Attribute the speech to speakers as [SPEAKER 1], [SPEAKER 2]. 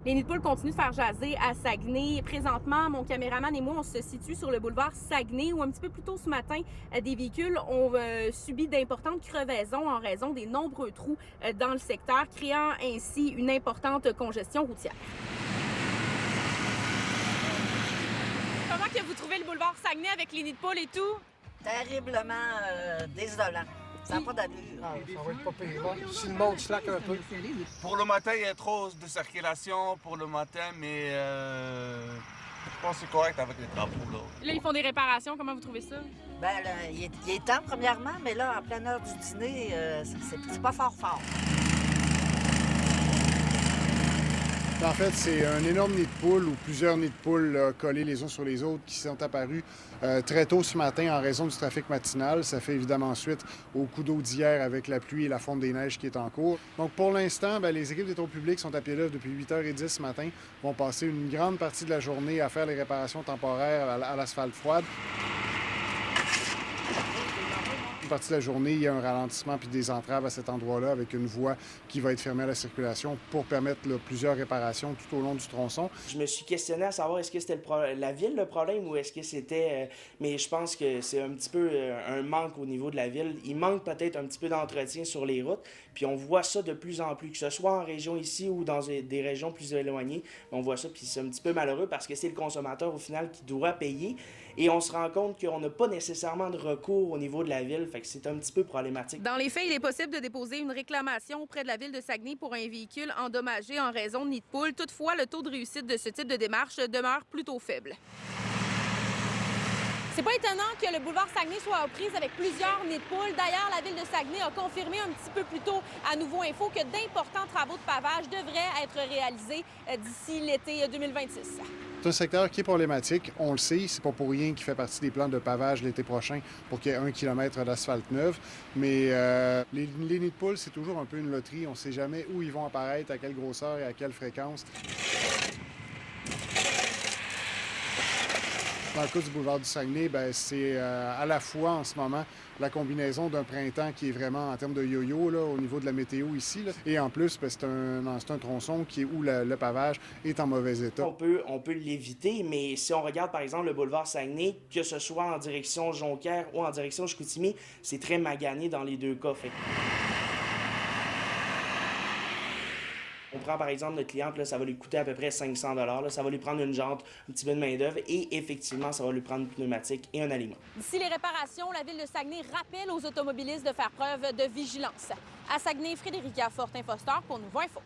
[SPEAKER 1] Les nids de poules continuent de faire jaser à Saguenay. Présentement, mon caméraman et moi, on se situe sur le boulevard Saguenay où un petit peu plus tôt ce matin, des véhicules ont subi d'importantes crevaisons en raison des nombreux trous dans le secteur, créant ainsi une importante congestion routière. Comment que vous trouvez le boulevard Saguenay avec les nids de poules et tout?
[SPEAKER 2] Terriblement désolant. Ça n'a pas d'allure.
[SPEAKER 3] Ça va être pas pire, là. Si le monde slack un peu.
[SPEAKER 4] Pour le matin, il y a trop de circulation pour le matin, mais je pense que c'est correct avec les travaux.
[SPEAKER 1] Là, ils font des réparations. Comment vous trouvez ça?
[SPEAKER 2] Ben, là, il est temps, premièrement, mais là, en pleine heure du dîner, c'est pas fort.
[SPEAKER 3] En fait, c'est un énorme nid de poule ou plusieurs nids de poules collés les uns sur les autres qui sont apparus très tôt ce matin en raison du trafic matinal. Ça fait évidemment suite au coup d'eau d'hier avec la pluie et la fonte des neiges qui est en cours. Donc pour l'instant, les équipes des travaux publics sont à pied d'œuvre depuis 8h10 ce matin. Vont passer une grande partie de la journée à faire les réparations temporaires à l'asphalte froide. Une partie de la journée, il y a un ralentissement puis des entraves à cet endroit-là avec une voie qui va être fermée à la circulation pour permettre plusieurs réparations tout au long du tronçon.
[SPEAKER 5] Je me suis questionné à savoir est-ce que c'était la ville le problème ou est-ce que c'était... mais je pense que c'est un petit peu un manque au niveau de la ville. Il manque peut-être un petit peu d'entretien sur les routes. Puis on voit ça de plus en plus, que ce soit en région ici ou dans des régions plus éloignées. On voit ça, puis c'est un petit peu malheureux parce que c'est le consommateur au final qui doit payer. Et on se rend compte qu'on n'a pas nécessairement de recours au niveau de la ville. Fait que c'est un petit peu problématique.
[SPEAKER 1] Dans les faits, il est possible de déposer une réclamation auprès de la ville de Saguenay pour un véhicule endommagé en raison de nid de poule. Toutefois, le taux de réussite de ce type de démarche demeure plutôt faible. C'est pas étonnant que le boulevard Saguenay soit aux prises avec plusieurs nids de poules. D'ailleurs, la ville de Saguenay a confirmé un petit peu plus tôt à Nouveau Info que d'importants travaux de pavage devraient être réalisés d'ici l'été 2026.
[SPEAKER 3] C'est un secteur qui est problématique, on le sait, c'est pas pour rien qu'il fait partie des plans de pavage l'été prochain pour qu'il y ait 1 kilomètre d'asphalte neuve. Mais les nids de poules, c'est toujours un peu une loterie. On ne sait jamais où ils vont apparaître, à quelle grosseur et à quelle fréquence. Dans le cas du boulevard du Saguenay, c'est à la fois en ce moment la combinaison d'un printemps qui est vraiment en termes de yo-yo là, au niveau de la météo ici. Là. Et en plus, c'est un tronçon où le pavage est en mauvais état.
[SPEAKER 5] On peut l'éviter, mais si on regarde par exemple le boulevard Saguenay, que ce soit en direction Jonquière ou en direction Chicoutimi, c'est très magané dans les deux cas. On prend par exemple notre cliente, là, ça va lui coûter à peu près 500 $. Ça va lui prendre une jante, un petit peu de main-d'œuvre et effectivement, ça va lui prendre une pneumatique et un aliment.
[SPEAKER 1] D'ici les réparations, la ville de Saguenay rappelle aux automobilistes de faire preuve de vigilance. À Saguenay, Frédérica Fortin-Foster pour Nouveau Info.